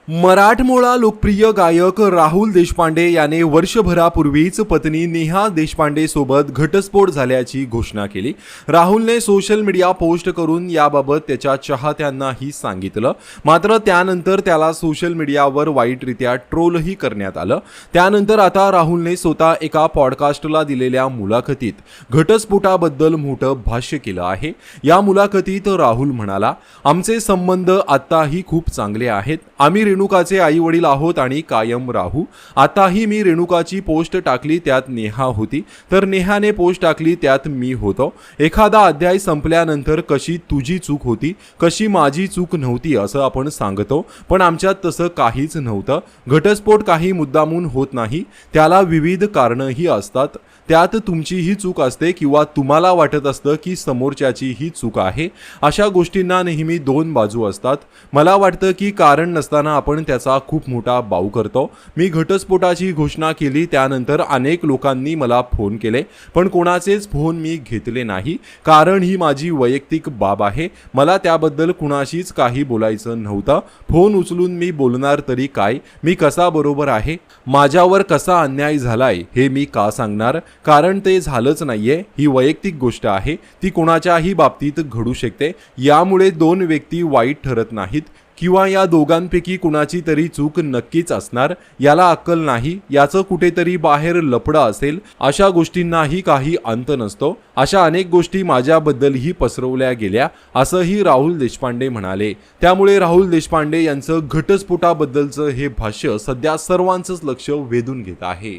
मराठमोळा लोकप्रिय गायक राहुल देशपांडे याने वर्षभरापूर्वीच पत्नी नेहा देशपांडे सोबत घटस्फोट झाल्याची घोषणा केली। राहुलने सोशल मीडिया पोस्ट करून याबाबत त्याच्या चाहत्यांनाही सांगितलं। मात्र त्यानंतर त्याला सोशल मीडियावर वाईटरित्या ट्रोलही करण्यात आलं। त्यानंतर आता राहुलने स्वतः एका पॉडकास्टला दिलेल्या मुलाखतीत घटस्फोटाबद्दल मोठं भाष्य केलं आहे। या मुलाखतीत राहुल म्हणाला, आमचे संबंध आताही खूप चांगले आहेत। आम्ही रेणुकाचे आई वडील आहोत आणि कायम राहू। आताही मी रेणुकाची पोस्ट टाकली त्यात नेहा होती, तर नेहाने पोस्ट टाकली त्यात मी होतो। एखादा अध्याय संपल्यानंतर कशी तुझी चूक होती, कशी माझी चूक नव्हती असं आपण सांगतो, पण आमच्यात तसं काहीच नव्हतं। घटस्फोट काही मुद्दामून होत नाही, त्याला विविध कारणंही असतात। त्यात तुमचीही चूक असते किंवा तुम्हाला वाटत असतं की समोरच्याची ही चूक आहे। अशा गोष्टींना नेहमी दोन बाजू असतात। मला वाटतं की कारण नसताना आपण त्याचा खूप मोठा बाऊ करतो। मी घटस्फोटाची घोषणा केली त्यानंतर अनेक लोकांनी मला फोन केले, पण कोणाचेच फोन मी घेतले नाही, कारण ही माझी वैयक्तिक बाब आहे। मला त्याबद्दल कुणाशीच काही बोलायचं नव्हतं। फोन उचलून मी बोलणार तरी काय? मी कसा बरोबर आहे, माझ्यावर कसा अन्याय झालाय हे मी का सांगणार? कारण ते झालंच नाहीये। ही वैयक्तिक गोष्ट आहे, ती कोणाच्याही बाबतीत घडू शकते। यामुळे दोन व्यक्ती वाईट ठरत नाहीत किंवा या दोघांपैकी कुणाची तरी चूक नक्कीच असणार। याला अक्कल नाही, याचं कुठेतरी बाहेर लफडं असेल। अशा गोष्टींनाही काही अंत नसतो। अशा अनेक गोष्टी माझ्याबद्दलही पसरवल्या गेल्या असंही राहुल देशपांडे म्हणाले। त्यामुळे राहुल देशपांडे यांचं घटस्फोटाबद्दलचं हे भाष्य सध्या सर्वांचंच लक्ष वेधून घेत आहे।